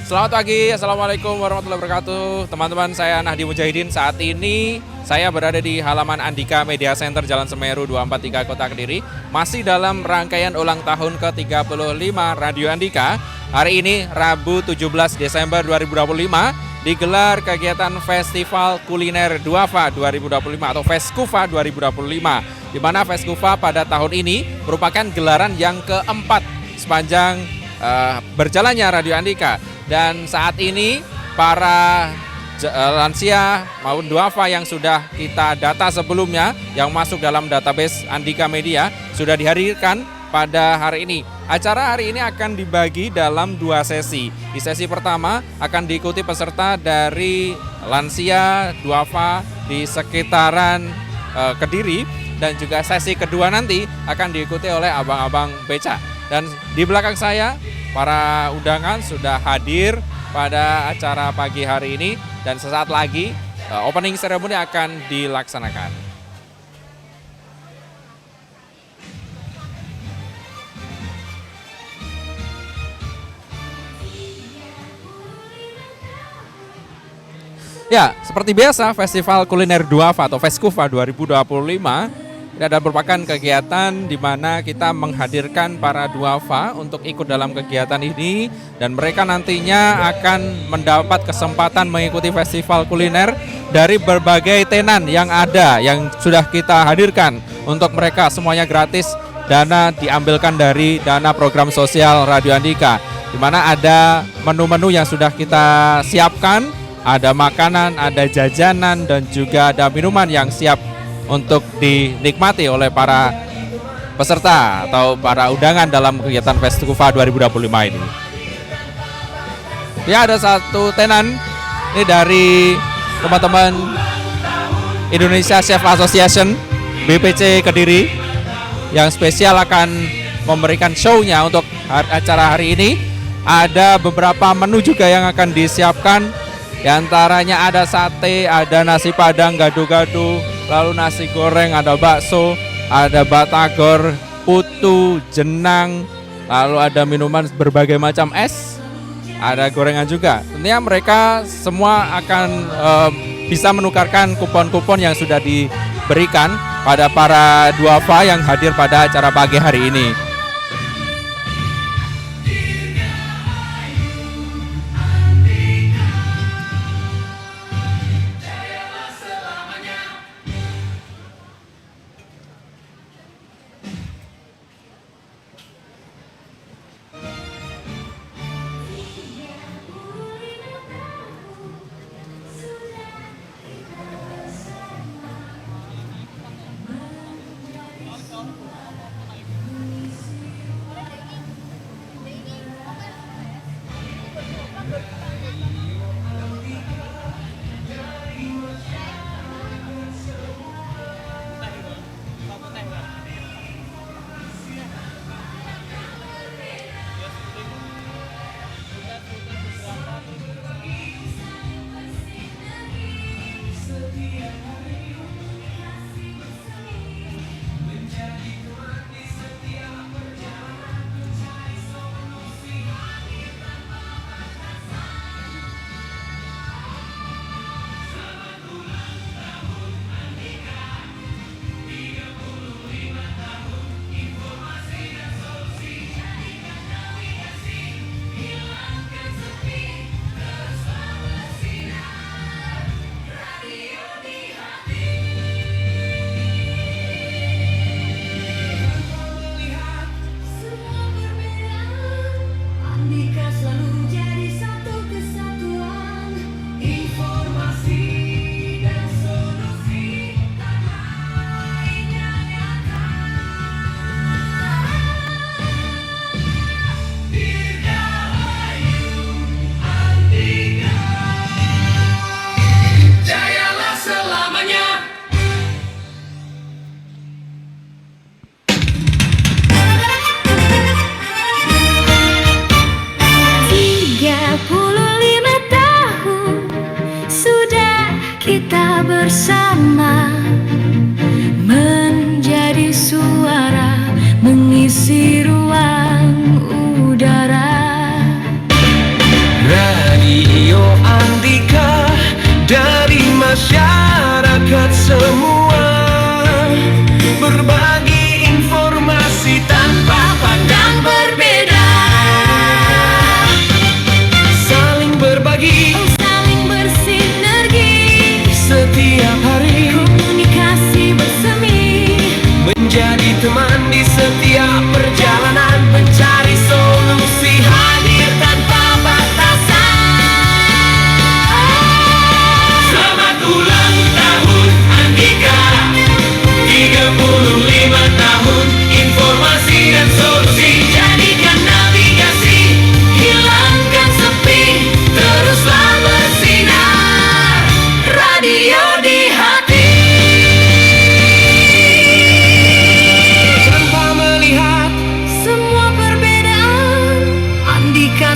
Selamat pagi, Assalamualaikum warahmatullahi wabarakatuh. Teman-teman, saya Nahdi Mujahidin. Saat ini saya berada di halaman Andika Media Center Jalan Semeru 243 Kota Kediri. Masih dalam rangkaian ulang tahun ke-35 Radio Andika. Hari ini Rabu 17 Desember 2025 digelar kegiatan Festival Kuliner Duafa 2025 atau Feskufa 2025. Di mana Feskufa pada tahun ini merupakan gelaran yang keempat sepanjang berjalannya Radio Andika. Dan saat ini para lansia maupun duafa yang sudah kita data sebelumnya yang masuk dalam database Andika Media sudah dihadirkan pada hari ini. Acara hari ini akan dibagi dalam dua sesi. Di sesi pertama akan diikuti peserta dari lansia duafa di sekitaran Kediri, dan juga sesi kedua nanti akan diikuti oleh abang-abang beca. Dan di belakang saya para undangan sudah hadir pada acara pagi hari ini, dan sesaat lagi opening ceremony akan dilaksanakan. Ya, seperti biasa Festival Kuliner Duafa atau Feskufa 2025 ini adalah merupakan kegiatan di mana kita menghadirkan para duafa untuk ikut dalam kegiatan ini, dan mereka nantinya akan mendapat kesempatan mengikuti festival kuliner dari berbagai tenan yang ada, yang sudah kita hadirkan untuk mereka, semuanya gratis. Dana diambilkan dari dana program sosial Radio Andika, di mana ada menu-menu yang sudah kita siapkan, ada makanan, ada jajanan, dan juga ada minuman yang siap untuk dinikmati oleh para peserta atau para undangan dalam kegiatan Feskufa 2025 ini. Ya, ada satu tenan ini dari teman-teman Indonesia Chef Association BPC Kediri yang spesial akan memberikan show-nya untuk acara hari ini. Ada beberapa menu juga yang akan disiapkan. Di antaranya ada sate, ada nasi padang gado-gado, lalu nasi goreng, ada bakso, ada batagor, putu, jenang, lalu ada minuman berbagai macam es, ada gorengan juga. Tentunya mereka semua akan bisa menukarkan kupon-kupon yang sudah diberikan pada para duafa yang hadir pada acara pagi hari ini.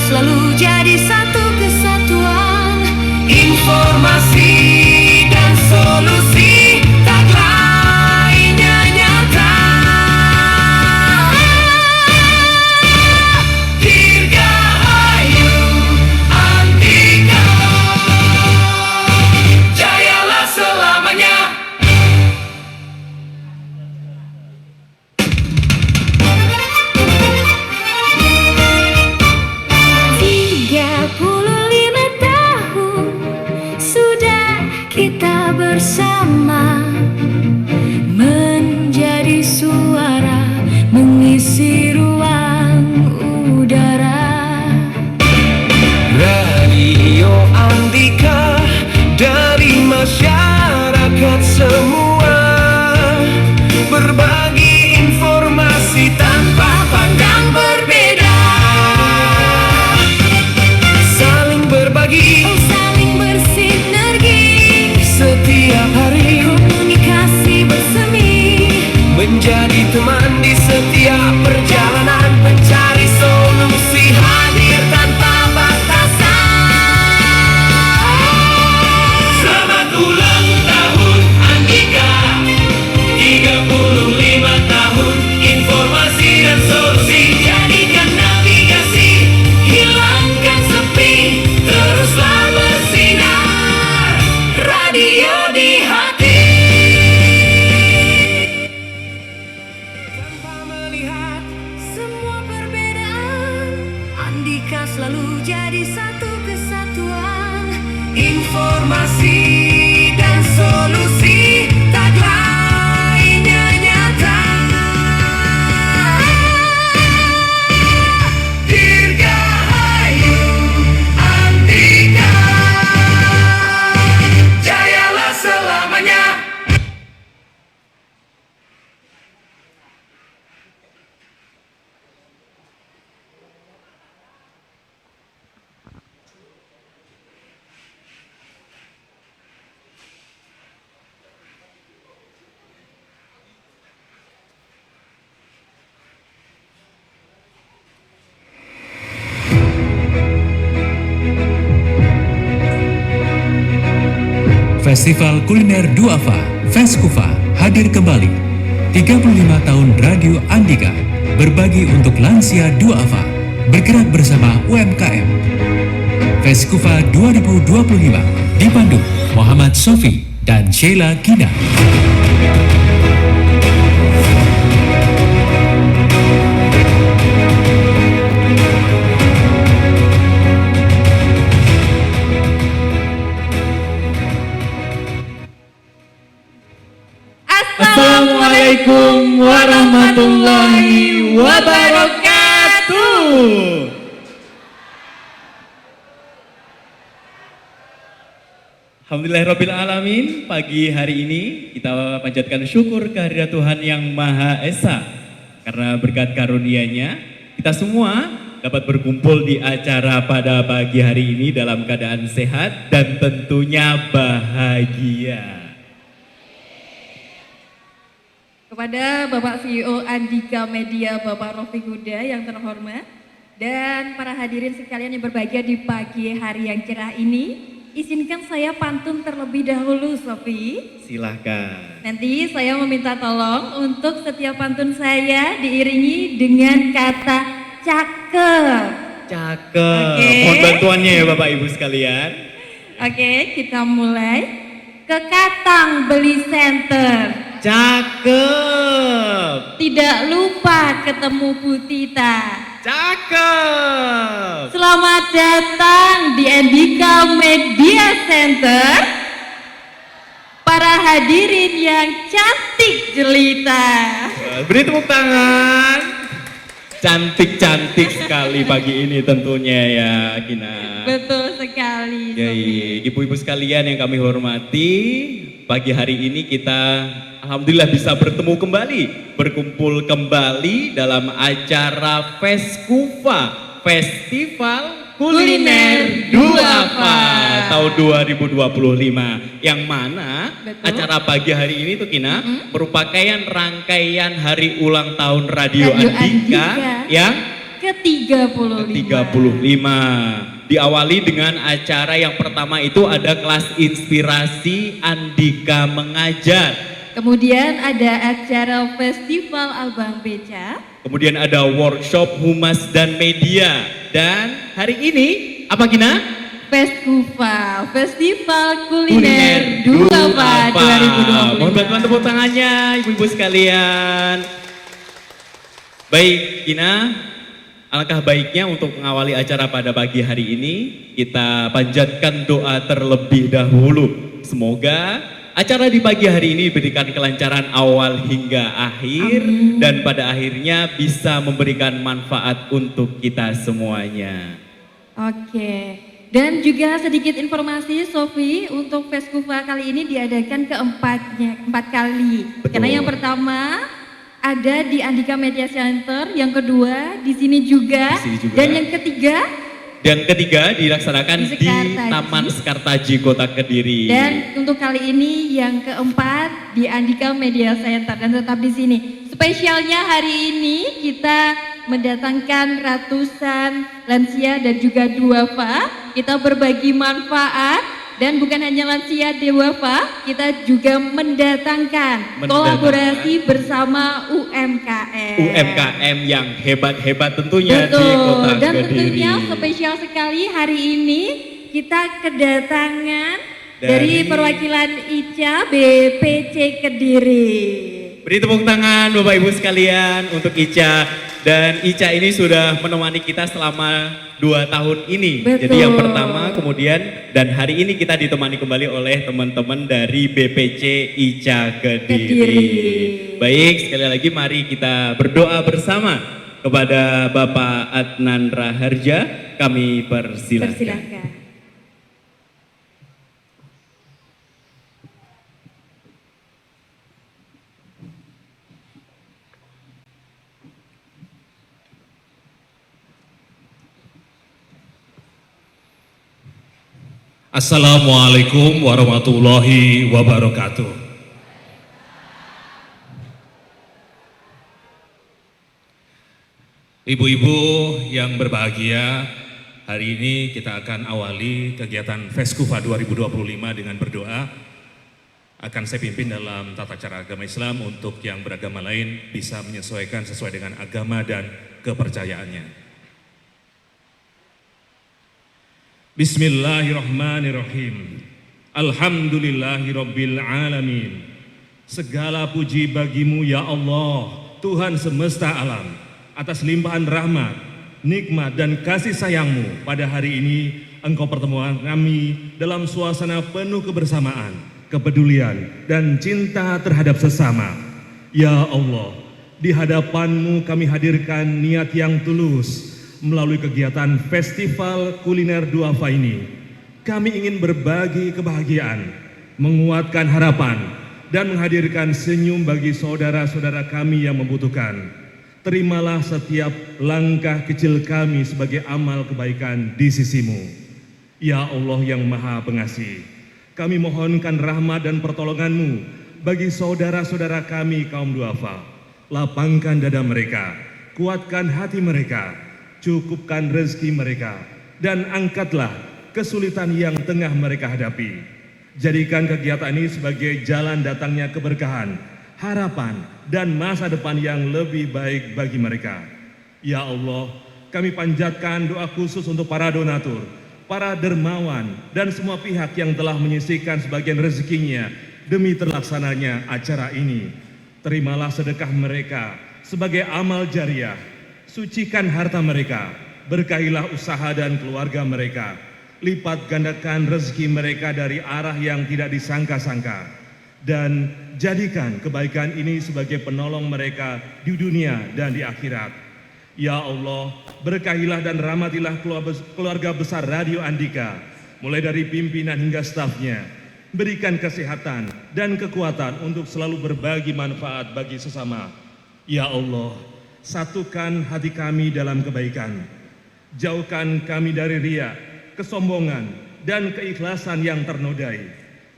selalu jadi satu kesatuan. Informasi dan solusi, tagline-nya nyata. Dirgahayu Andika, jayalah selamanya. 35 tahun sudah kita bersama, menjadi suara mengisi ruang udara. Radio Andika dari masyarakat semua, berbagi informasi tanpa pandang berbeda. Saling berbagi, saling bersinergi, setiap hari komunikasi bersemi, menjadi teman di setiap perjalanan, mencari solusi, hadir tanpa batasan. Selamat ulang tahun Andika, 35 tahun informasi dan solusi, jadikan navigasi, hilangkan sepi, teruslah bersinar, radio di hati. Tanpa melihat semua perbedaan, Andika selalu jadi satu kesatuan. Informasi dan solusi, tagline-nya nyata. Dirgahayu Andika, jayalah selamanya. Festival Kuliner Duafa, Feskufa, hadir kembali. 35 tahun Radio Andika, berbagi untuk lansia Duafa, bergerak bersama UMKM. Feskufa 2025, dipandu Muhammad Sofi dan Sheila Gina. Assalamualaikum warahmatullahi wabarakatuh. Alhamdulillahirabbil alamin. Pagi hari ini kita panjatkan syukur kehadirat Tuhan yang Maha Esa, karena berkat karunia-Nya kita semua dapat berkumpul di acara pada pagi hari ini dalam keadaan sehat dan tentunya bahagia. Kepada Bapak CEO Andika Media, Bapak Rofi Huda yang terhormat, dan para hadirin sekalian yang berbahagia di pagi hari yang cerah ini, izinkan saya pantun terlebih dahulu, Sofi. Silahkan. Nanti saya meminta tolong untuk setiap pantun saya diiringi dengan kata cakep. Cakep. Oke. Mohon bantuannya ya Bapak Ibu sekalian. Oke, kita mulai. Ke Katang Beli Center. Cakep. Tidak lupa ketemu Bu Tita. Cakep. Selamat datang di Andika Media Center. Para hadirin yang cantik jelita. Beri tepuk tangan. Cantik-cantik sekali pagi ini tentunya ya Gina. Betul sekali. Jadi ibu-ibu sekalian yang kami hormati, pagi hari ini kita alhamdulillah bisa bertemu kembali, berkumpul kembali dalam acara Feskufa, Festival Kuliner Duafa tahun 2025, yang mana Betul. acara pagi hari ini tuh Kina merupakan rangkaian hari ulang tahun Radio Andika yang ke-35. ke-35. Diawali dengan acara yang pertama itu ada kelas inspirasi Andika Mengajar. Kemudian ada acara Festival Abang Beca. Kemudian ada workshop Humas dan Media. Dan hari ini apa Gina? Feskufa, Festival Kuliner Duafa 2020. Mohon bantuan tepuk tangannya ibu-ibu sekalian. Baik Gina, alangkah baiknya untuk mengawali acara pada pagi hari ini kita panjatkan doa terlebih dahulu. Semoga acara di pagi hari ini diberikan kelancaran awal hingga akhir. Amin. Dan pada akhirnya bisa memberikan manfaat untuk kita semuanya. Oke. Dan juga sedikit informasi Sofi, untuk Feskufa kali ini diadakan empat kali. Betul. Karena yang pertama ada di Andika Media Center, yang kedua di sini juga, Di sini juga. dan yang ketiga dilaksanakan Di di Sekartaji. Taman Sekartaji Kota Kediri. dan untuk kali ini yang keempat di Andika Media Center, dan tetap di sini. Spesialnya hari ini kita mendatangkan ratusan lansia dan juga duafa. Kita berbagi manfaat, dan bukan hanya lansia duafa, kita juga mendatangkan kolaborasi bersama UMKM. UMKM yang hebat-hebat tentunya di Betul, Kota dan Kediri. tentunya spesial sekali hari ini kita kedatangan dari perwakilan ICA BPC Kediri. Beri tepuk tangan Bapak Ibu sekalian untuk Ica. Dan Ica ini sudah menemani kita selama 2 tahun ini. Betul. Jadi yang pertama, kemudian, dan hari ini kita ditemani kembali oleh teman-teman dari BPC Ica Kediri. Kediri. Baik, sekali lagi mari kita berdoa bersama kepada Bapak Adnan Raharja. Kami persilahkan. Persilahkan. Assalamualaikum warahmatullahi wabarakatuh. Ibu-ibu yang berbahagia, hari ini kita akan awali kegiatan Feskufa 2025 dengan berdoa. Akan saya pimpin dalam tata cara agama Islam untuk yang beragama lain bisa menyesuaikan sesuai dengan agama dan kepercayaannya. Bismillahirrahmanirrahim. Alhamdulillahirabbil alamin. Segala puji bagimu ya Allah, Tuhan semesta alam, atas limpahan rahmat, nikmat dan kasih sayangmu pada hari ini. Engkau pertemuan kami dalam suasana penuh kebersamaan, kepedulian dan cinta terhadap sesama. Ya Allah, di hadapanmu kami hadirkan niat yang tulus. Melalui kegiatan Festival Kuliner Duafa ini, kami ingin berbagi kebahagiaan, menguatkan harapan, dan menghadirkan senyum bagi saudara-saudara kami yang membutuhkan. Terimalah setiap langkah kecil kami sebagai amal kebaikan di sisimu. Ya Allah yang Maha Pengasih, kami mohonkan rahmat dan pertolonganmu bagi saudara-saudara kami kaum duafa. Lapangkan dada mereka, kuatkan hati mereka, cukupkan rezeki mereka, dan angkatlah kesulitan yang tengah mereka hadapi. Jadikan kegiatan ini sebagai jalan datangnya keberkahan, harapan, dan masa depan yang lebih baik bagi mereka. Ya Allah, kami panjatkan doa khusus untuk para donatur, para dermawan, dan semua pihak yang telah menyisihkan sebagian rezekinya demi terlaksananya acara ini. Terimalah sedekah mereka sebagai amal jariah. Sucikan harta mereka, berkahilah usaha dan keluarga mereka, lipat gandakan rezeki mereka dari arah yang tidak disangka-sangka, dan jadikan kebaikan ini sebagai penolong mereka di dunia dan di akhirat. Ya Allah, berkahilah dan rahmatilah keluarga besar Radio Andika, mulai dari pimpinan hingga stafnya. Berikan kesehatan dan kekuatan untuk selalu berbagi manfaat bagi sesama. Ya Allah, satukan hati kami dalam kebaikan. Jauhkan kami dari riya, kesombongan, dan keikhlasan yang ternodai.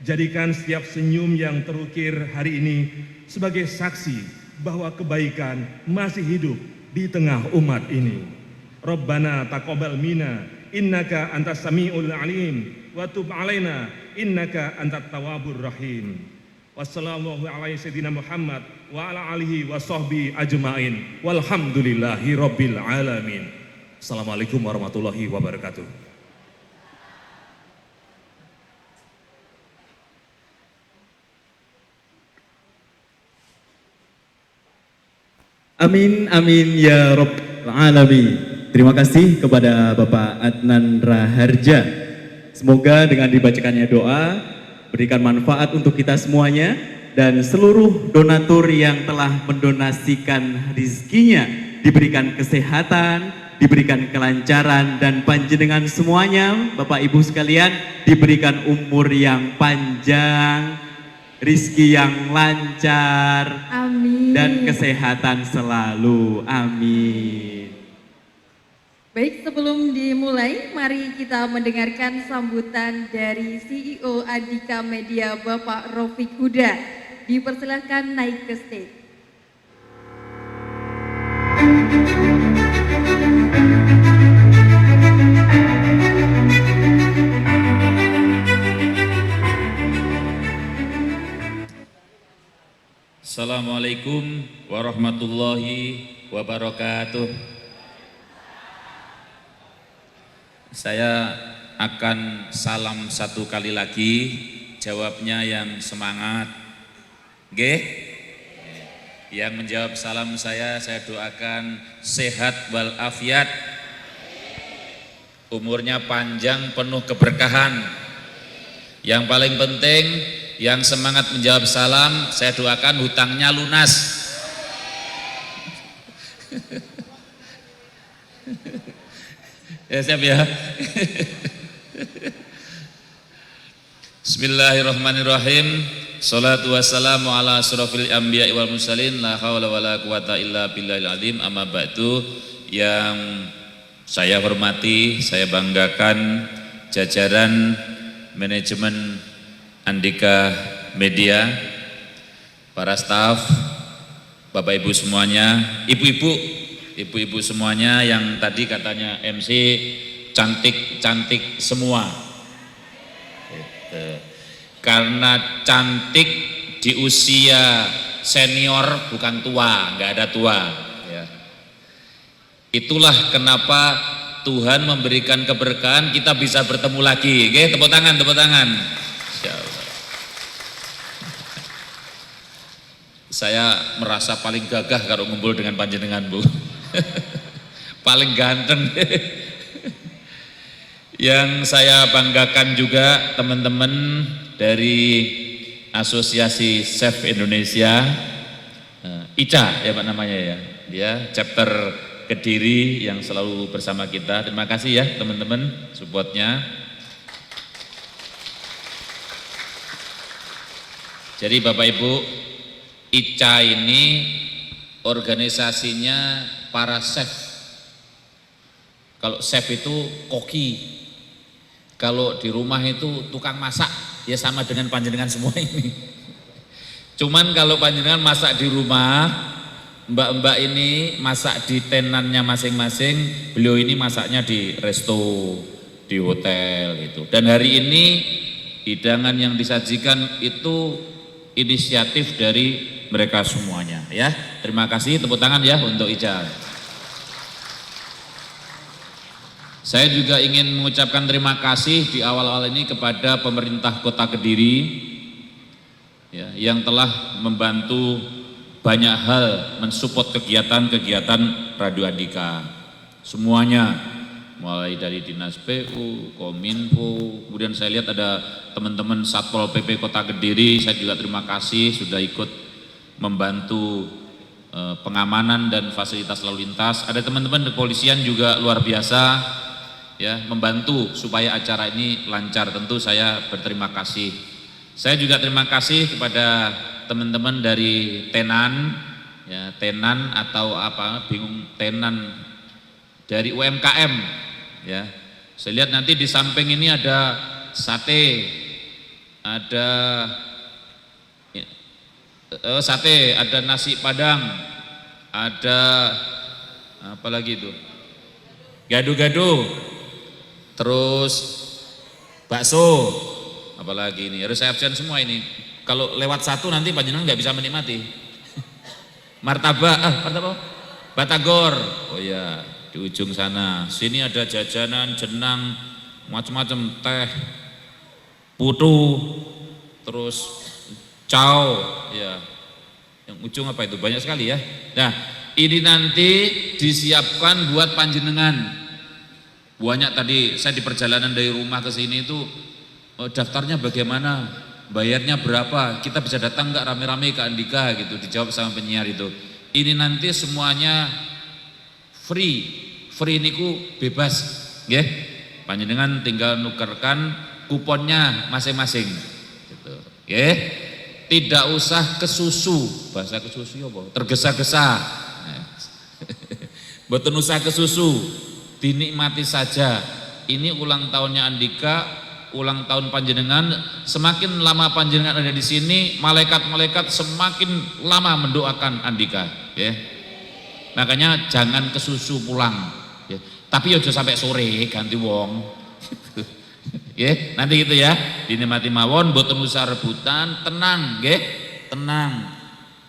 Jadikan setiap senyum yang terukir hari ini sebagai saksi bahwa kebaikan masih hidup di tengah umat ini. Rabbana taqabbal minna innaka antas samiul alim wa tub alaina innaka antat tawwabur rahim. Wassalamualaikum ala sayyidina Muhammad wa ala alihi wa sahbihi ajmain. Walhamdulillahi rabbil alamin. Assalamualaikum warahmatullahi wabarakatuh. Amin, amin ya Rabbal Alamin. Terima kasih kepada Bapak Adnan Raharja. Semoga dengan dibacakannya doa berikan manfaat untuk kita semuanya dan seluruh donatur yang telah mendonasikan rizkinya diberikan kesehatan, diberikan kelancaran, dan panjenengan semuanya Bapak Ibu sekalian diberikan umur yang panjang, rizki yang lancar, Amin. dan kesehatan selalu. Amin. Baik, sebelum dimulai, mari kita mendengarkan sambutan dari CEO Andika Media Bapak Rofik Huda. Dipersilahkan naik ke stage. Assalamualaikum warahmatullahi wabarakatuh. Saya akan salam satu kali lagi, jawabnya yang semangat. Nggih? Yang menjawab salam saya doakan sehat walafiat, umurnya panjang penuh keberkahan. Yang paling penting, yang semangat menjawab salam, saya doakan hutangnya lunas. Ya, siap ya. Bismillahirrahmanirrahim. Salatu wassalamu ala asrofil anbiya'i wal mursalin, la hawla wala quwata illa billahil azim. Amma ba'du. Yang saya hormati, saya banggakan jajaran manajemen Andika Media, para staf, Bapak Ibu semuanya, ibu-ibu semuanya yang tadi katanya MC cantik-cantik semua. Karena cantik di usia senior, bukan tua, nggak ada tua. Ya. Itulah kenapa Tuhan memberikan keberkahan kita bisa bertemu lagi. Oke, tepuk tangan, tepuk tangan. Saya merasa paling gagah kalau ngumpul dengan panjenengan, Bu. Paling ganteng. Yang saya banggakan juga teman-teman dari Asosiasi Chef Indonesia, ICA ya Pak namanya ya. Dia chapter Kediri yang selalu bersama kita. Terima kasih ya teman-teman supportnya. Jadi Bapak Ibu, ICA ini organisasinya para chef. Kalau chef itu koki, kalau di rumah itu tukang masak, ya sama dengan panjenengan semua ini. Cuman kalau panjenengan masak di rumah, mbak-mbak ini masak di tenannya masing-masing, beliau ini masaknya di resto, di hotel gitu. Dan hari ini hidangan yang disajikan itu inisiatif dari mereka semuanya ya. Terima kasih, tepuk tangan ya untuk ICA. Saya juga ingin mengucapkan terima kasih di awal-awal ini kepada pemerintah Kota Kediri ya, yang telah membantu banyak hal mensupport kegiatan-kegiatan Radio Andika. Semuanya, mulai dari Dinas PU, Kominfo, kemudian saya lihat ada teman-teman Satpol PP Kota Kediri, saya juga terima kasih sudah ikut membantu pengamanan dan fasilitas lalu lintas. Ada teman-teman kepolisian juga luar biasa ya, membantu supaya acara ini lancar. Tentu saya berterima kasih. Saya juga terima kasih kepada teman-teman dari Tenan ya, Tenan atau apa bingung, Tenan dari UMKM ya. Saya lihat nanti di samping ini ada sate, ada sate, ada nasi padang, ada apa lagi itu? Gado-gado. Terus bakso. Apalagi ini harus saya absen semua ini. Kalau lewat satu nanti panjenengan nggak bisa menikmati. Martabak, batagor. Oh ya, di ujung sana. Sini ada jajanan, jenang, macam-macam, teh, putu, terus cao, ya. Yang ujung apa itu? Banyak sekali ya. Nah, ini nanti disiapkan buat panjenengan. Banyak tadi saya di perjalanan dari rumah ke sini itu daftarnya bagaimana, bayarnya berapa, kita bisa datang nggak rame-rame ke Andika gitu, dijawab sama penyiar itu. Ini nanti semuanya free niku bebas, nggih. Panjenengan tinggal nukerkan kuponnya masing-masing, gitu, nggih. Tidak usah kesusu, bahasa kesusu apa? Tergesa-gesa, boten usah kesusu, dinikmati saja. Ini ulang tahunnya Andika, ulang tahun panjenengan. Semakin lama panjenengan ada di sini, malaikat-malaikat semakin lama mendoakan Andika, ya. Makanya jangan kesusu pulang, ya. Tapi ojo sampai sore ganti wong, ya. Nanti gitu ya, dinikmati mawon, boten usah rebutan, tenang, ya, tenang.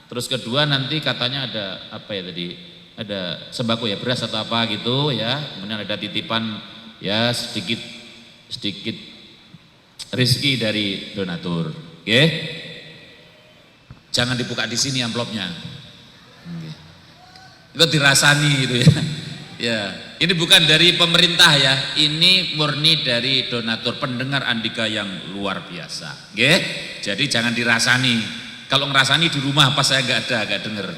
Terus kedua nanti katanya ada apa ya tadi? Ada sembako ya, beras atau apa gitu ya. Kemudian ada titipan ya sedikit rezeki dari donatur, oke? Jangan dibuka di sini amplopnya, itu dirasani gitu ya. Ya, ini bukan dari pemerintah ya, ini murni dari donatur, pendengar Andika yang luar biasa, oke? Jadi jangan dirasani. Kalau ngerasani di rumah pas saya nggak denger.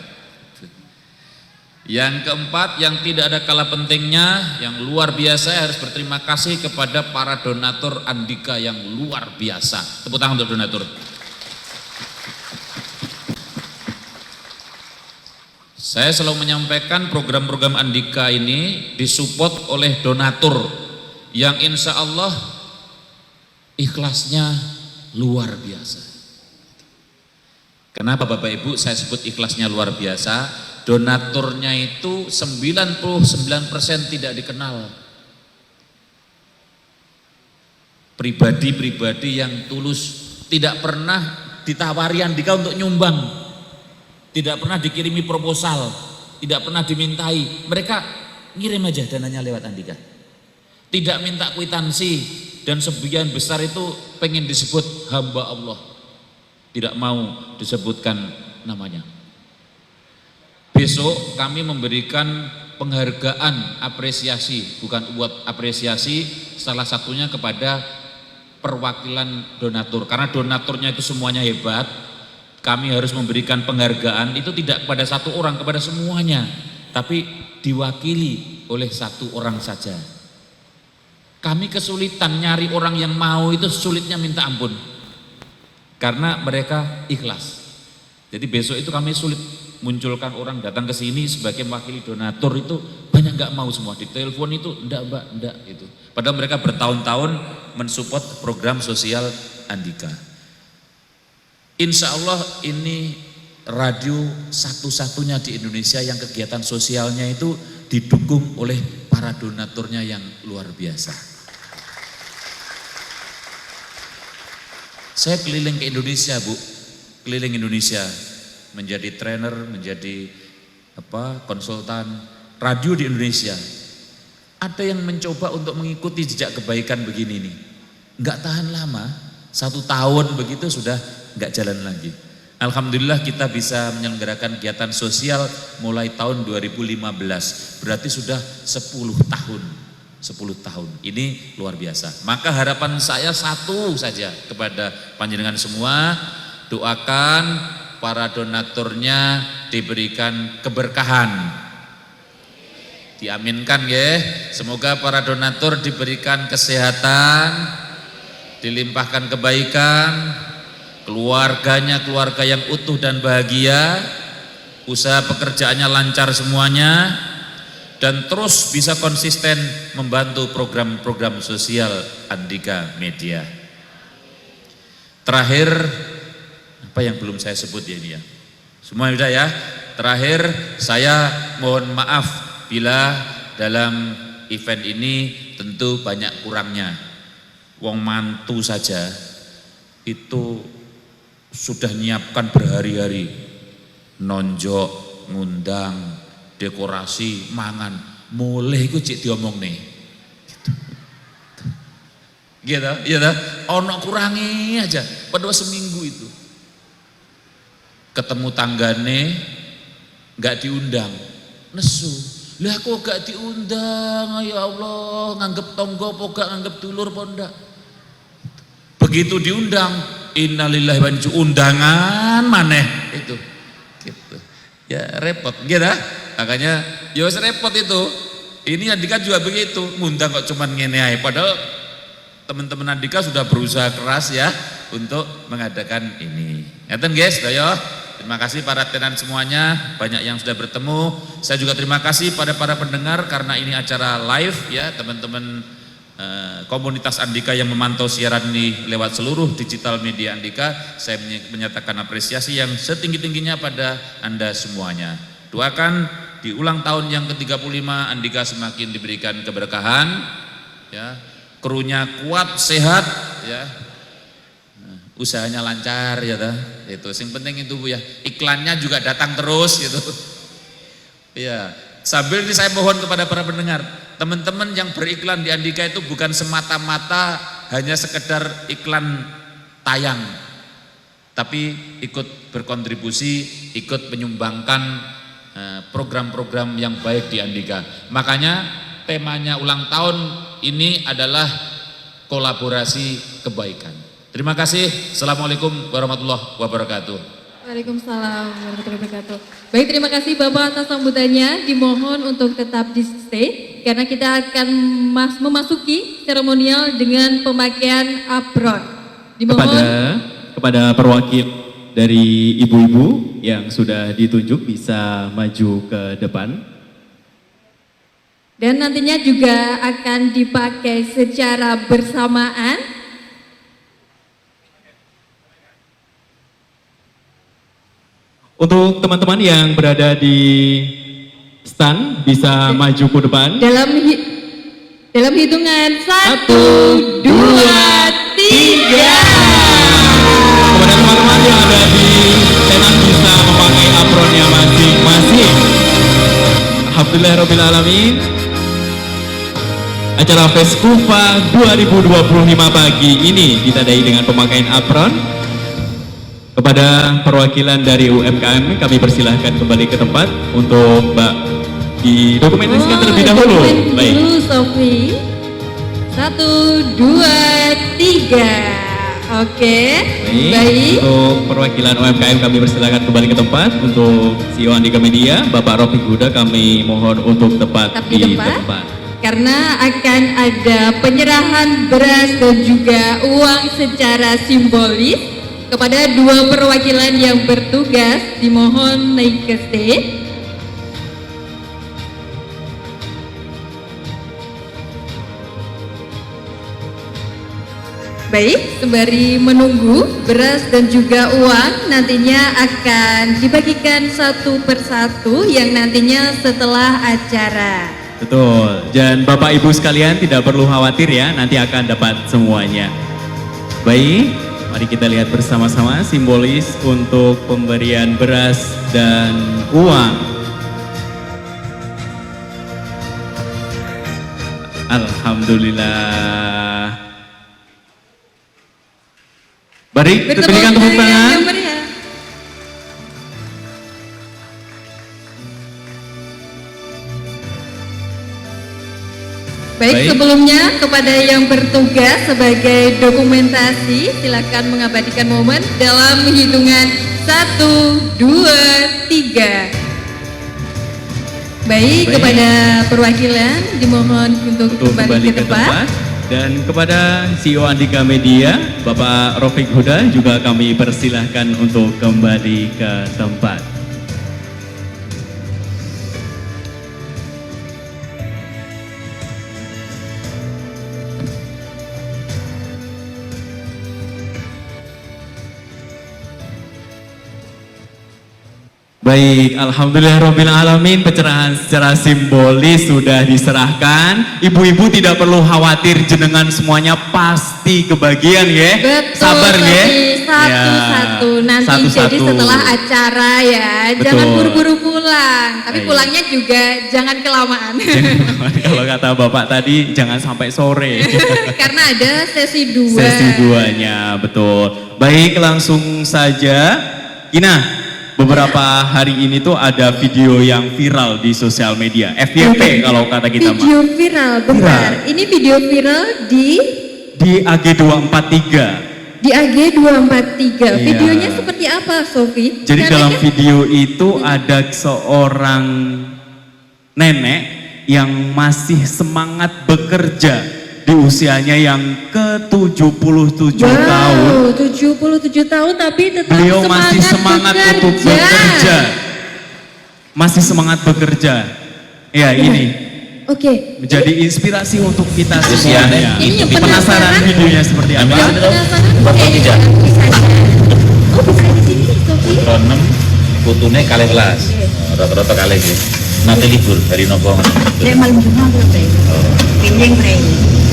Yang keempat, yang tidak ada kalah pentingnya, yang luar biasa, harus berterima kasih kepada para donatur Andika yang luar biasa. Tepuk tangan untuk donatur. Saya selalu menyampaikan program-program Andika ini disupport oleh donatur yang insya Allah ikhlasnya luar biasa. Kenapa Bapak Ibu saya sebut ikhlasnya luar biasa? Donaturnya itu 99% tidak dikenal. Pribadi-pribadi yang tulus, tidak pernah ditawari Andika untuk nyumbang, tidak pernah dikirimi proposal, tidak pernah dimintai. Mereka ngirim aja dananya lewat Andika, tidak minta kwitansi, dan sebagian besar itu pengen disebut hamba Allah, tidak mau disebutkan namanya. Besok kami memberikan penghargaan apresiasi, bukan buat apresiasi, salah satunya kepada perwakilan donatur, karena donaturnya itu semuanya hebat. Kami harus memberikan penghargaan itu tidak kepada satu orang, kepada semuanya, tapi diwakili oleh satu orang saja. Kami kesulitan nyari orang yang mau, itu sulitnya minta ampun, karena mereka ikhlas. Jadi besok itu kami sulit munculkan orang datang ke sini sebagai mewakili donatur, itu banyak nggak mau semua, di telepon itu enggak Mbak, enggak gitu. Padahal mereka bertahun-tahun mensupport program sosial Andika. Insya Allah ini radio satu-satunya di Indonesia yang kegiatan sosialnya itu didukung oleh para donaturnya yang luar biasa. Saya keliling ke Indonesia, Bu, keliling Indonesia, menjadi trainer, menjadi konsultan radio di Indonesia. Ada yang mencoba untuk mengikuti jejak kebaikan begini nih, nggak tahan lama, 1 tahun begitu sudah nggak jalan lagi. Alhamdulillah kita bisa menyelenggarakan kegiatan sosial mulai tahun 2015, berarti sudah 10 tahun. 10 tahun, ini luar biasa. Maka harapan saya satu saja kepada panjenengan semua, doakan para donaturnya diberikan keberkahan, diaminkan ya. Semoga para donatur diberikan kesehatan, dilimpahkan kebaikan, keluarganya keluarga yang utuh dan bahagia, usaha pekerjaannya lancar semuanya, dan terus bisa konsisten membantu program-program sosial Andika Media. Terakhir, apa yang belum saya sebut ya ini ya, semua sudah ya. Terakhir saya mohon maaf bila dalam event ini tentu banyak kurangnya. Wong mantu saja itu sudah nyiapkan berhari-hari, nonjok, ngundang, dekorasi, mangan, mulai iku cek diomong nih. Gitu, gitu. Ono kurangi aja, pada seminggu itu. Ketemu tanggane, nggak diundang, nesu. Lah kok gak diundang, ya Allah, nganggep tonggo apa gak nganggep dulur apa ndak. Begitu diundang, innalillahi wa inna undangan maneh itu. Gitu. Ya repot, gitu. Makanya ya repot itu. Ini Andika juga begitu, ngundang kok cuman ngene ae, padahal teman-teman Andika sudah berusaha keras ya untuk mengadakan ini. Ngeten guys, ya. Terima kasih para tenan semuanya, banyak yang sudah bertemu. Saya juga terima kasih pada para pendengar karena ini acara live ya, teman-teman komunitas Andika yang memantau siaran ini lewat seluruh digital media Andika. Saya menyatakan apresiasi yang setinggi-tingginya pada Anda semuanya. Doakan di ulang tahun yang ke-35 Andika semakin diberikan keberkahan ya, krunya kuat, sehat ya. Usahanya lancar ya ta. Itu yang penting itu Bu ya. Iklannya juga datang terus gitu. Ya, sambil ini saya mohon kepada para pendengar, teman-teman yang beriklan di Andika itu bukan semata-mata hanya sekedar iklan tayang, tapi ikut berkontribusi, ikut menyumbangkan program-program yang baik di Andika. Makanya temanya ulang tahun ini adalah kolaborasi kebaikan. Terima kasih. Assalamualaikum warahmatullahi wabarakatuh. Waalaikumsalam warahmatullahi wabarakatuh. Baik, terima kasih Bapak atas sambutannya. Dimohon untuk tetap di stay karena kita akan memasuki seremonial dengan pemakaian apron. Dimohon Kepada perwakil dari ibu-ibu yang sudah ditunjuk bisa maju ke depan. Dan nantinya juga akan dipakai secara bersamaan. Untuk teman-teman yang berada di stand bisa maju ke depan. Dalam hitungan 1, 2, 3. Kepada teman-teman yang ada di tenan bisa memakai apronnya masing-masing. Alhamdulillahirrahmanirrahim. Acara Feskufa 2025 pagi ini ditandai dengan pemakaian apron. Kepada perwakilan dari UMKM kami persilahkan kembali ke tempat untuk Mbak didokumentasikan terlebih dahulu. Baik. Dulu Sofi. 1, 2, 3. Oke. Baik. Untuk perwakilan UMKM kami persilahkan kembali ke tempat. Untuk CEO Andika Media Bapak Rofik Huda kami mohon untuk tepat di tempat. Karena akan ada penyerahan beras dan juga uang secara simbolis. Kepada dua perwakilan yang bertugas dimohon naik ke stage. Baik, sembari menunggu beras dan juga uang nantinya akan dibagikan satu persatu yang nantinya setelah acara. Betul, dan Bapak Ibu sekalian tidak perlu khawatir ya, nanti akan dapat semuanya. Baik. Mari kita lihat bersama-sama simbolis untuk pemberian beras dan uang. Alhamdulillah. Baik, berikan tepuk tangan. Baik, sebelumnya kepada yang bertugas sebagai dokumentasi silakan mengabadikan momen dalam hitungan 1, 2, 3. Baik, kepada perwakilan dimohon untuk kembali ke tempat. Dan kepada CEO Andika Media Bapak Rofik Huda juga kami persilahkan untuk kembali ke tempat. Baik, alhamdulillahirabbil alamin, pencerahan secara simbolis sudah diserahkan. Ibu-ibu tidak perlu khawatir, jenengan semuanya pasti kebagian ya. Betul, Sabar ya. satu-satu nanti Satu-satu. jadi setelah acara ya. Betul. Jangan buru-buru pulang, tapi Baik. pulangnya juga jangan kelamaan. Kalau kata Bapak tadi jangan sampai sore. Karena ada sesi 2. Sesi 2-nya, betul. Baik, langsung saja. Kina, beberapa hari ini tuh ada video yang viral di sosial media. FYP kalau kata kita mah. Video viral, bentar. Ini video viral Di AG 243. di AG 243. Iya. Videonya seperti apa, Sofi? Jadi Karena dalam kan- video itu ada seorang nenek yang masih semangat bekerja di usianya yang ke-77 tahun. Wow, 77 tahun tapi tetap Beliau masih semangat untuk bekerja. Masih semangat bekerja. Ya, ini Oke. menjadi inspirasi untuk kita Usianya semuanya. Ini yang Penasaran penasaran? videonya seperti apa? Namanya Penasaran? Bapak Oke, tidak. bisa aja. Oh, bisa di sini, Sofi. Putra 6 putune kalih kelas. Rata-rata kalih ya. Nanti libur hari nopo. Lek malam Jumat lho, Bre. Pinjeng, Bre.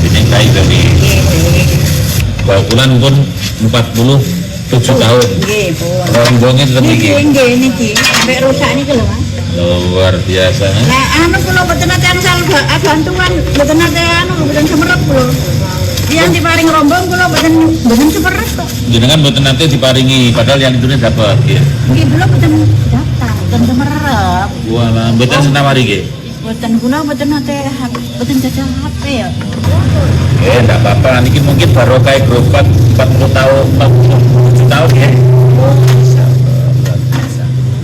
Ini kayak dari bulan pun 47 tahun. Nggih, Pun. Rombongnya tetap Niki iki. nggih niki. Sampai rusak niki lho, Mas. Luar biasa. Lah anu kula boten nate angsal bantuan, boten nate anu boten semerep kula. Yang diparing rombong kula boten semerep kok. Jenengan mboten nanti diparingi padahal yang itu dapat ya. Nggih kula boten daftar, boten semerep. Walah, mboten senawari nggih. Boten kula boten nate boten jajal HP ya. Enggak apa-apa, niki mungkin baru kayak berobat 40 tahun, 47 tahun ya.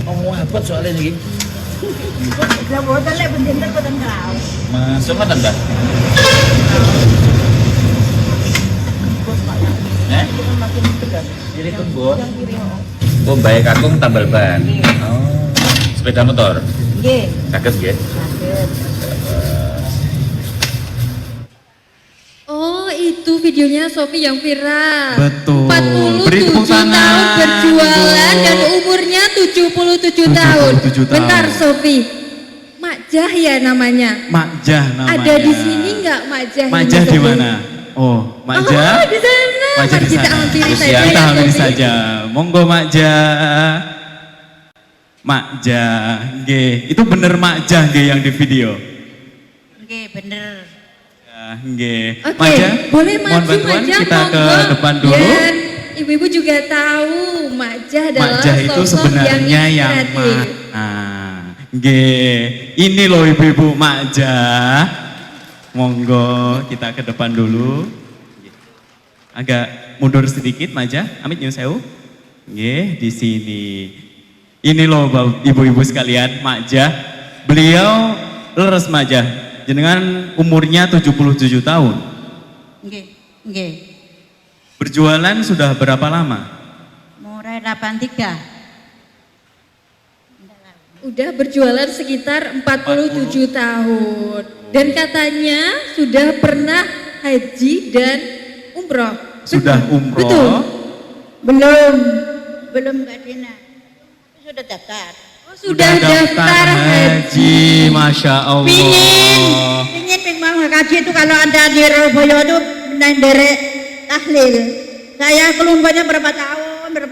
Ngomong apa soalnya niki? Lah boten lek boten boten tahu. Masuk kan Mbak? Kiri kebun. Oh, baik kakung tambal ban. Oh, sepeda motor. Nggih. Saged nggih. Oh, itu videonya Sofi yang viral. Betul. 47 Beri tepuk tangan, tahun berjualan Ibu. dan umurnya 77 tahun. 77 tahun. Bentar, Sofi. Mak Jah ya namanya. Mak Jah namanya. Ada di sini nggak Mak Jah? Mak ini, Jah di Sofi? mana? Oh, Mak Jah. Oh, di sana. Mak Jah di Kita sana. hampiri Usia saja. Kita ya, hampiri Sofi. saja. Monggo Mak Jah. Mak Jah, nggih. Itu bener Mak Jah nggih yang di video. Nggih, bener. Ya, nggih. Oke, Mak Jah, boleh mohon maju bantuan Mak Jah, kita ke monggo. depan dulu. Biar ibu-ibu juga tahu Mak Jah adalah Mak Jah itu sosok sebenarnya yang inspiratif. mana? Nggih. Ini loh ibu-ibu Mak Jah. Monggo kita ke depan dulu. Agak mundur sedikit Mak Jah. Amit nyuwun sewu. Nggih, di sini. Ini loh ibu-ibu sekalian, Mak Jah. Beliau leres Mak Jah. Jenengan umurnya 77 tahun. Nggih, nggih. Berjualan sudah berapa lama? Mulai 83. Udah berjualan sekitar 47 tahun. Dan katanya sudah pernah haji dan umroh. Sudah Betul? umroh. Betul. Belum Kak Dina. Sudah daftar. Oh, sudah daftar haji. Masya Allah. Pingin mau haji itu kalau ada di Roboyo itu derek tahlil. Saya kelumpanya berapa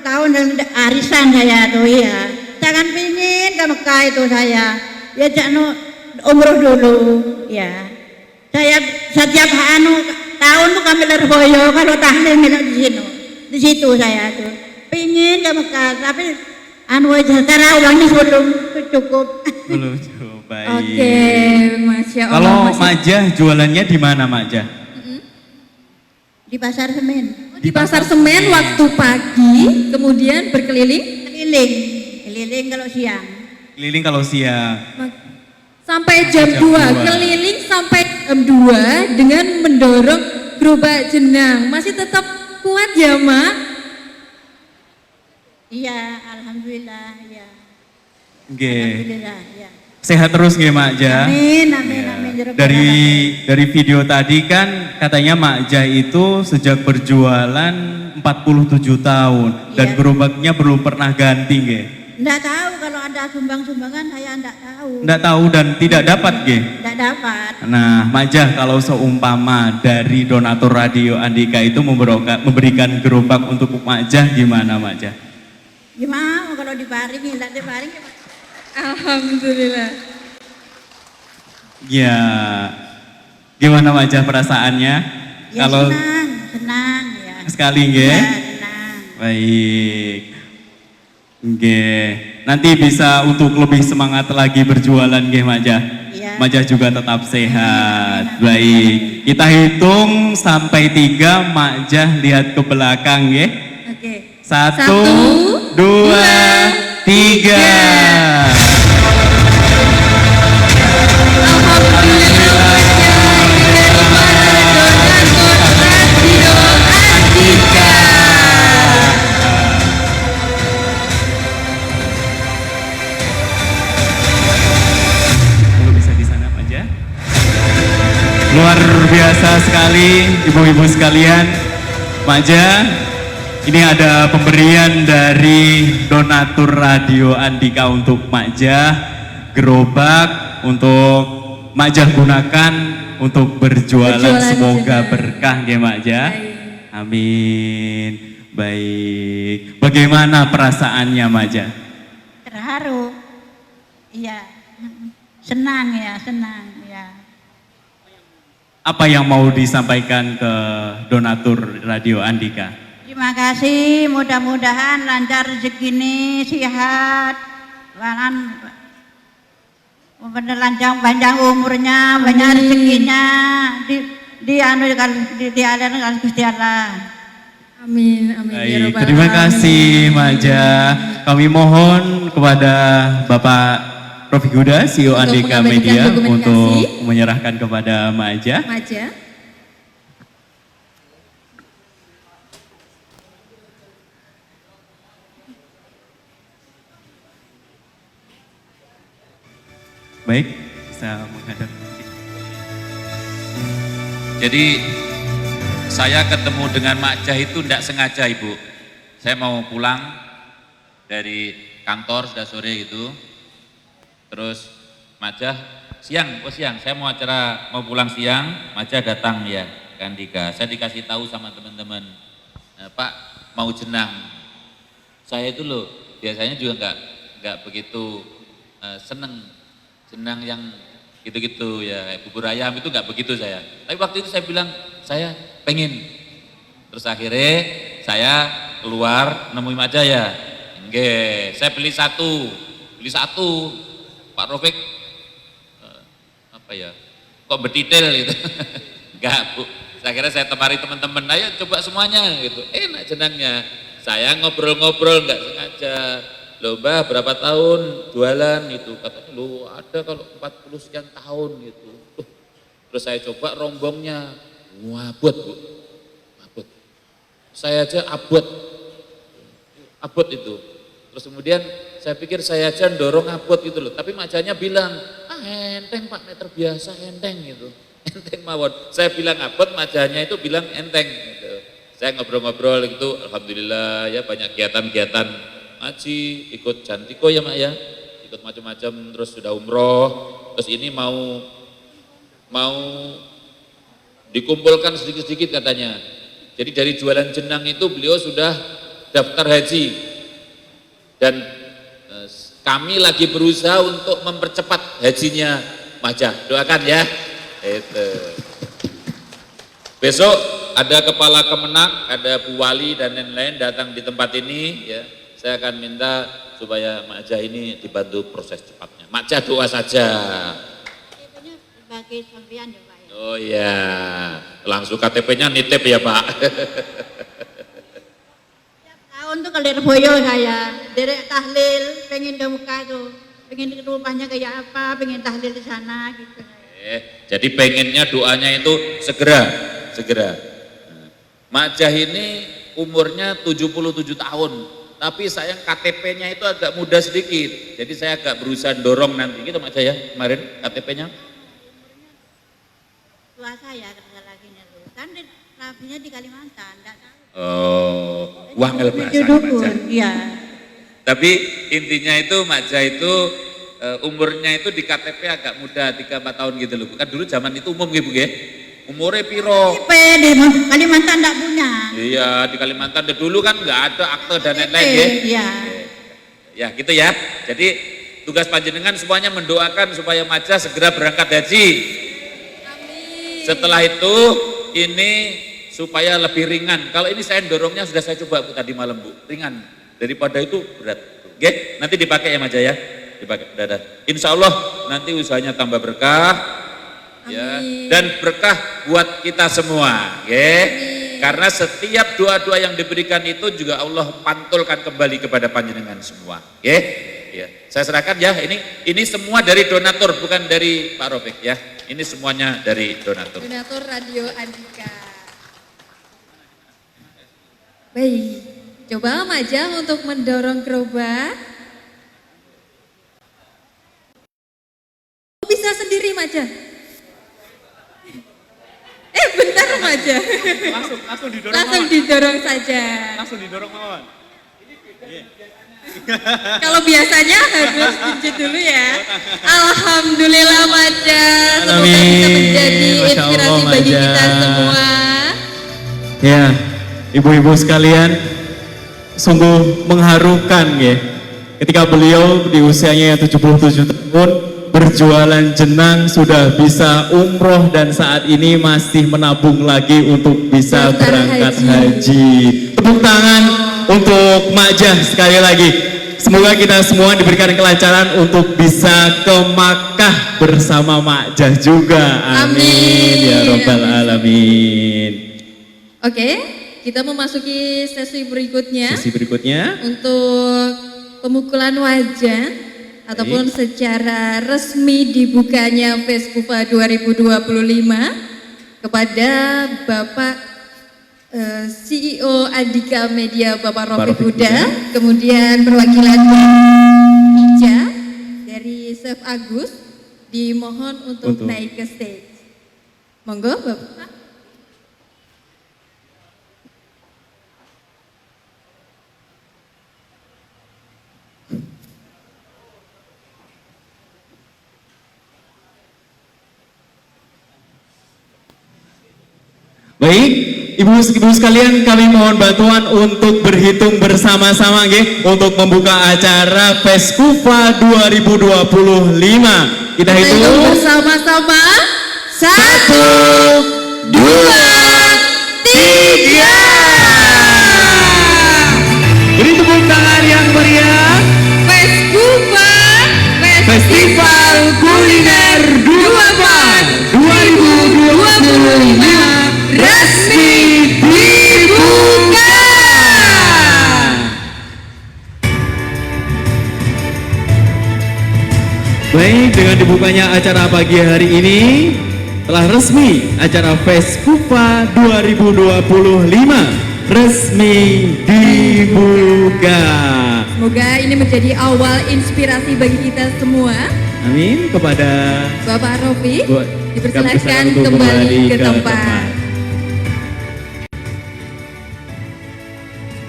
tahun dan arisan saya tuh ya. Jangan pingin ke Mekah itu saya. Ya jangan umroh dulu ya. Saya setiap tahun tuh kami Roboyo kalau tahlil minum di sini. Di situ saya tuh. Pingin ke Mekah tapi aja karena uangnya belum cukup. Belum coba. Oke, Masya Allah. Kalau Masya- Mak Jah jualannya di mana Mak Jah? Di pasar semen. di pasar semen waktu pagi, kemudian berkeliling Keliling kalau siang. Keliling kalau siang. sampai jam Jam 2, dua. keliling sampai jam 2 dengan mendorong gerobak jenang. Masih tetap kuat ya, Mak? Iya, alhamdulillah ya. Nggih. Alhamdulillah ya. Sehat terus nggih Mak Jah. Amin, amin, amin. Ya Rabbal alamin. Dari video tadi kan katanya Mak Jah itu sejak berjualan 47 tahun dan Iya. gerobaknya belum pernah ganti nggih. Enggak tahu kalau ada sumbangan saya enggak tahu. Enggak tahu dan tidak dapat nggih. Enggak dapat. Nah, Majah kalau seumpama dari donatur Radio Andika itu memberikan gerobak untuk Majah gimana Majah? Gimana kalau diparingi, enggak diparingi. Alhamdulillah. Ya, gimana Majah perasaannya? Ya Kalau senang ya. sekali nggih? Ya, senang. Baik. Nggih. Nanti bisa untuk lebih semangat lagi berjualan nggih Majah. Iya. Majah juga tetap sehat. Baik. Kita hitung sampai 3, Majah lihat ke belakang nggih. Oke. 1, 2, 3. Kalau bisa di sana Majah. Luar biasa sekali ibu-ibu sekalian. Majah, ini ada pemberian dari donatur Radio Andika untuk Majah, gerobak untuk Majah gunakan untuk berjualan. Semoga juga. berkah ya Majah. Baik. Amin. Baik. Bagaimana perasaannya Majah? Terharu. Iya. Senang ya, senang ya. Apa yang mau disampaikan ke donatur Radio Andika? Terima kasih, mudah-mudahan lancar rezeki ini, sehat, panjang umurnya, banyak rezekinya, diadakan Gusti Allah. Amin, amin. Ya Baik, Rabbal terima Alamin. kasih Majah. Kami mohon kepada Bapak Rofiq Huda, CEO Untuk Andika mengabadikan Media dokumentasi. untuk menyerahkan kepada Majah. Majah. Baik, bisa menghadap. Jadi saya ketemu dengan Majah itu tidak sengaja Ibu. Saya mau pulang dari kantor sudah sore gitu. Terus Majah siang, saya mau pulang siang, Majah datang ya ke Andika. Saya dikasih tahu sama teman-teman, Pak mau jenang. Saya itu loh biasanya juga nggak begitu seneng jenang yang gitu-gitu ya, bubur ayam itu nggak begitu saya. Tapi waktu itu saya bilang saya pengen. Terus akhirnya saya keluar nemuin Majah ya. Nggih, saya beli satu. Pak Rofiq apa ya? Kok berdetail gitu. Enggak, Bu. Akhirnya saya temari teman-teman, ayo coba semuanya gitu. Enak jenangnya. Saya ngobrol-ngobrol nggak sengaja. Loh Mbah berapa tahun jualan gitu, katanya lo ada kalau 40 sekian tahun gitu. Terus saya coba rombongnya, abot Bu, abot. Saya aja abot itu. Terus kemudian saya pikir saya aja dorong abot gitu loh, tapi Majahnya bilang, enteng Pak, meter biasa enteng gitu. Enteng mawon. Saya bilang abot, Majahnya itu bilang enteng gitu. Saya ngobrol-ngobrol gitu, alhamdulillah ya banyak kegiatan-kegiatan. Ngaji, ikut Jantiko ya Mak ya, ikut macam-macam, terus sudah umroh, terus ini mau dikumpulkan sedikit-sedikit katanya. Jadi dari jualan jenang itu beliau sudah daftar haji dan kami lagi berusaha untuk mempercepat hajinya Majah. Doakan ya. Itu. Besok ada kepala Kemenak, ada Bu Wali dan lain-lain datang di tempat ini ya. Saya akan minta supaya Majah ini dibantu proses cepatnya. Majah doa saja. Bagi sampean ya Pak. Oh iya, langsung KTP-nya nitip ya Pak. Tiap tahun tuh ke Lirboyo saya, derek tahlil, pengen ke muka tuh, pengen rumahnya kayak apa, pengen tahlil di sana gitu. Jadi pengennya doanya itu segera. Nah, Majah ini umurnya 77 tahun. Tapi sayang KTP-nya itu agak muda sedikit, jadi saya agak berusaha dorong nanti gitu Majah ya kemarin KTP-nya. Tua saya lagi tuh, kan rapinya di Kalimantan, nggak tahu. Oh, wangel bahasa Dukun, Majah. iya. Tapi intinya itu Makja itu umurnya itu di KTP agak muda, 3-4 tahun gitu loh. Kan dulu zaman itu umum gitu ya. Umurnya piro? Di Kalimantan enggak punya. Iya, di Kalimantan dulu kan nggak ada akte dan lain-lain ya. Iya. Ya gitu ya. Jadi tugas panjenengan semuanya mendoakan supaya Makja segera berangkat haji. Amin. Setelah itu ini supaya lebih ringan. Kalau ini saya dorongnya sudah saya coba Bu tadi malam Bu, ringan. Daripada itu berat. Oke, nanti dipakai ya Makja ya. Dipakai. Dadah. Insya Allah nanti usahanya tambah berkah. Ya, dan berkah buat kita semua, ya. Karena setiap doa-doa yang diberikan itu juga Allah pantulkan kembali kepada panjenengan semua, ya. Ya, saya serahkan ya. Ini semua dari donatur, bukan dari Pak Rofik ya. Ini semuanya dari donatur. Donatur Radio Andika. Baik, coba Makja untuk mendorong gerobak. Bisa sendiri Makja. Bentar Makja. Langsung didorong. Langsung didorong saja. Langsung didorong mawon. Kalau biasanya harus pijit dulu ya. Alhamdulillah Makja. Semoga bisa menjadi inspirasi bagi kita semua. Ya, ibu-ibu sekalian, sungguh mengharukan ya. Ketika beliau di usianya yang 77 tahun berjualan jenang sudah bisa umroh dan saat ini masih menabung lagi untuk bisa berangkat haji. Tepuk tangan untuk Makja sekali lagi. Semoga kita semua diberikan kelancaran untuk bisa ke Makkah bersama Makja juga. Amin ya Rabbal Alamin. Oke, kita memasuki sesi berikutnya. Sesi berikutnya untuk pemukulan wajah ataupun secara resmi dibukanya Feskufa 2025 kepada Bapak CEO Andika Media Bapak Rofik Huda, kemudian perwakilan Hija dari Chef Agus dimohon untuk naik ke stage. Monggo Bapak. Baik, ibu-ibu sekalian, kami mohon bantuan untuk berhitung bersama-sama nggih untuk membuka acara Feskufa 2025. Kita hitung bersama-sama. 1, 2, 3. Beri tepuk tangan yang meriah. Feskufa Festival Kuliner 2025 resmi dibuka. Baik, dengan dibukanya acara pagi hari ini telah resmi acara Feskufa 2025 resmi dibuka. Semoga ini menjadi awal inspirasi bagi kita semua. Amin. Kepada Bapak Rofik dipersilakan untuk kembali ke tempat.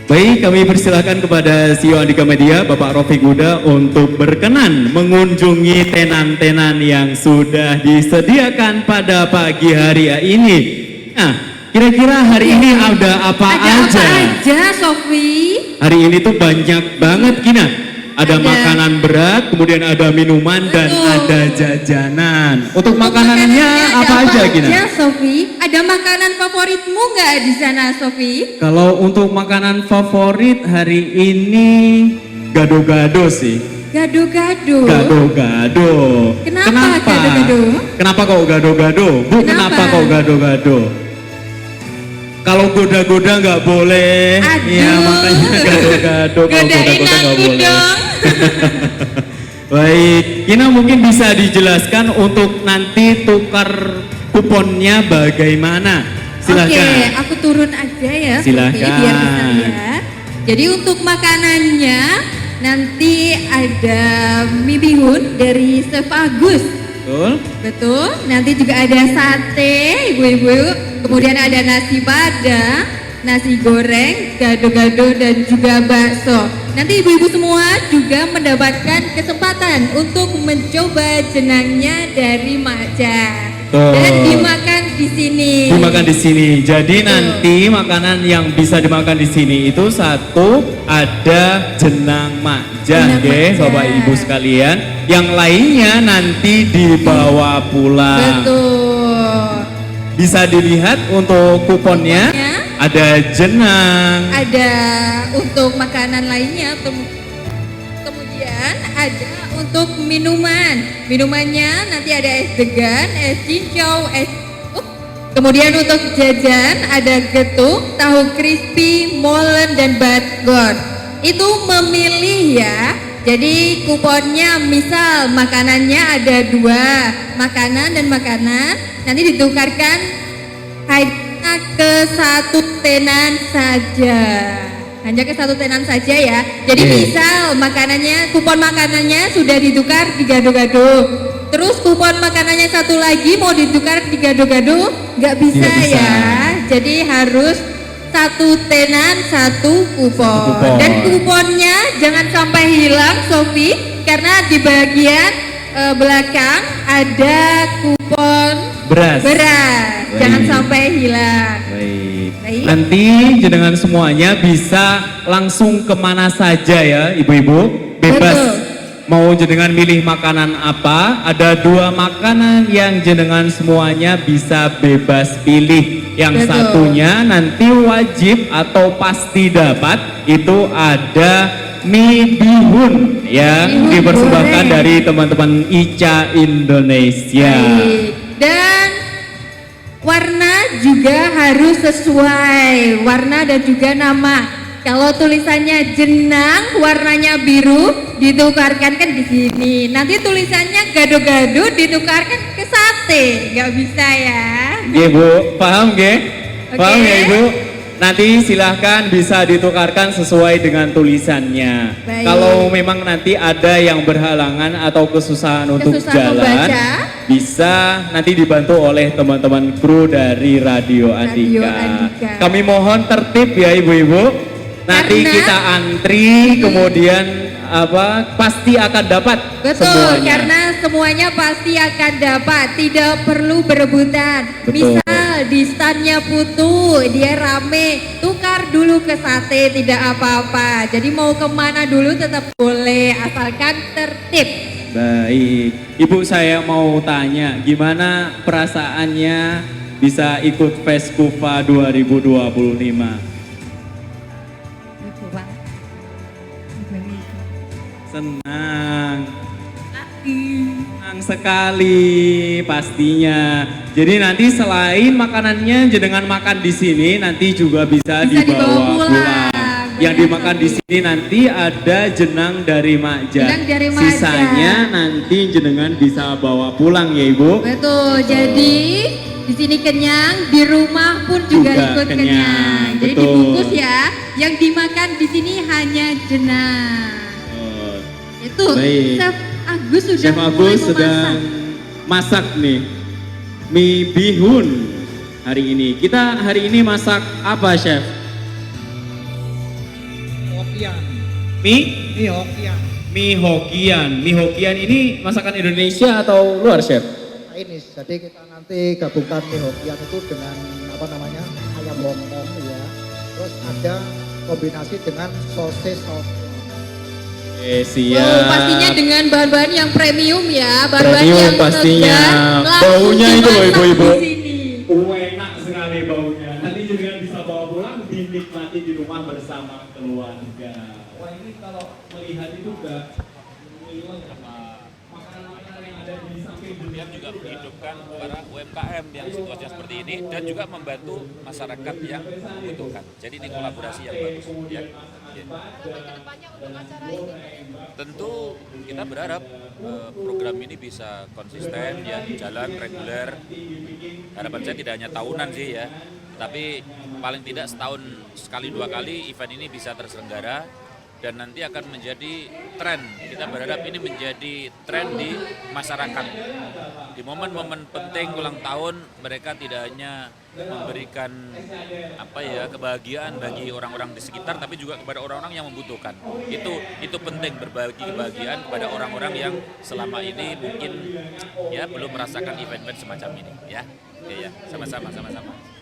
Baik, kami persilakan kepada CEO Andika Media, Bapak Rofik Huda, untuk berkenan mengunjungi tenan-tenan yang sudah disediakan pada pagi hari ini. Nah, kira-kira hari ini ada apa aja? Apa aja, Sofi? Hari ini tuh banyak banget, Kina. Ada makanan berat, kemudian ada minuman, dan ada jajanan. Untuk makanannya apa aja, Kina? Ya, Sofi. Ada makanan favoritmu nggak di sana, Sofi? Kalau untuk makanan favorit hari ini gado-gado sih. Gado-gado. Gado-gado. Kenapa gado-gado? Kenapa kok gado-gado? Bu, kenapa kok gado-gado? Kalau goda-goda nggak boleh. Aduh. Ya makanya gado-gado. Kalau goda-goda nggak boleh. Baik, Kina mungkin bisa dijelaskan untuk nanti tukar kuponnya bagaimana? Silakan. Oke, aku turun aja ya, Silakan. Sofi, biar bisa lihat. Jadi untuk makanannya nanti ada mie bihun dari Chef Agus. Betul. Betul. Nanti juga ada sate, ibu-ibu. Kemudian ada nasi padang, nasi goreng, gado-gado dan juga bakso. Nanti ibu-ibu semua juga mendapatkan kesempatan untuk mencoba jenangnya dari Makja. Tuh. Dan dimakan di sini. Dimakan di sini. Jadi nanti makanan yang bisa dimakan di sini itu satu ada jenang makjah, Jenang nggih, makjah. Bapak Ibu sekalian. Yang lainnya nanti dibawa pulang. Betul. Bisa dilihat untuk kuponnya. Kuponnya. Ada jenang. Ada untuk makanan lainnya. Kemudian ada untuk minuman. Minumannya nanti ada es degan, es cincau, es kemudian untuk jajan ada getuk, tahu crispy, molen dan batgor. Itu memilih ya. Jadi kuponnya misal makanannya ada 2, makanan dan makanan nanti ditukarkan hanya ke 1 tenan saja. Hanya ke 1 tenan saja ya. Jadi misal makanannya, kupon makanannya sudah ditukar di gado-gado. Terus kupon makanannya 1 lagi mau ditukar di gado-gado, nggak bisa, Tidak bisa. ya. Jadi harus 1 tenan 1 kupon. kupon. Dan kuponnya jangan sampai hilang, Sofi, karena di bagian belakang ada kupon Beras. Jangan Baik. sampai hilang. Baik. Baik. Nanti jenengan semuanya bisa langsung kemana saja ya ibu-ibu, bebas. Betul. Mau jenengan milih makanan apa, ada 2 makanan yang jenengan semuanya bisa bebas pilih. Yang Betul. satunya nanti wajib atau pasti dapat, itu ada mie bihun yang Bihun dipersembahkan goreng. dari teman-teman Ica Indonesia. Baik. Dan warna juga harus sesuai warna dan juga nama. Kalau tulisannya jenang warnanya biru ditukarkan kan di sini. Nanti tulisannya gado-gado ditukarkan ke sate, nggak bisa ya. Oke Bu, paham nggih? Oke. Paham ya Ibu? Nanti silahkan bisa ditukarkan sesuai dengan tulisannya. Baik. Kalau memang nanti ada yang berhalangan atau kesusahan untuk Kesusahan jalan, membaca. bisa nanti dibantu oleh teman-teman kru dari Radio Radio Andika. Andika. Kami mohon tertib ya Ibu-ibu. Nanti Karena- kita antri, kemudian pasti akan dapat Betul, semuanya. karena semuanya pasti akan dapat, tidak perlu berebutan. Betul. Misal di standnya Putu, dia rame, tukar dulu ke sate, tidak apa-apa. Jadi mau kemana dulu tetap boleh, asalkan tertib. Baik, Ibu saya mau tanya, gimana perasaannya bisa ikut Feskufa 2025? Senang. Senang sekali pastinya. Jadi nanti selain makanannya jenengan makan di sini, nanti juga bisa Bisa dibawa dibawa pulang. pulang. Yang Benar dimakan sekali. di sini nanti ada jenang dari Makja. Jenang dari Makja. Sisanya nanti jenengan bisa bawa pulang ya Ibu. Betul, jadi di sini kenyang, di rumah pun juga, Juga ikut kenyang, kenyang. Jadi betul. dibungkus ya, yang dimakan di sini hanya jenang. Oh, Itu Baik. Chef Agus sudah Chef mulai Agus memasak. sedang masak nih mie bihun hari ini. Kita hari ini masak apa, Chef? Hokian. Mie? Ini Hokian. Mie Hokian. Mie Hokian ini masakan Indonesia atau luar, Chef? Chinese. Jadi kita nanti gabungkan mie Hokian itu dengan apa namanya ayam lontong ya. Terus ada kombinasi dengan sosis saus. Siap. Oh, pastinya dengan bahan-bahan yang premium ya, bahan-bahan Premium yang pastinya. segar, langsung Baunya itu loh, dimasak ibu-ibu. di sini. Enak sekali baunya. Nanti juga bisa bawa pulang, dinikmati di rumah bersama keluarga. Wah ini kalau melihat itu udah makanan-makanan yang ada di samping Kemudian juga menghidupkan para UMKM yang situasinya seperti ini dan juga membantu masyarakat yang membutuhkan. Jadi ini kolaborasi yang bagus. Ya. Tentu kita berharap program ini bisa konsisten, ya, jalan reguler. Harapan saya tidak hanya tahunan sih ya, tapi paling tidak setahun sekali 2 kali event ini bisa terselenggara dan nanti akan menjadi tren. Kita berharap ini menjadi tren di masyarakat. Di momen-momen penting ulang tahun, mereka tidak hanya memberikan kebahagiaan bagi orang-orang di sekitar, tapi juga kepada orang-orang yang membutuhkan. Itu penting, berbagi kebahagiaan kepada orang-orang yang selama ini mungkin ya belum merasakan event-event semacam ini. Ya, sama-sama.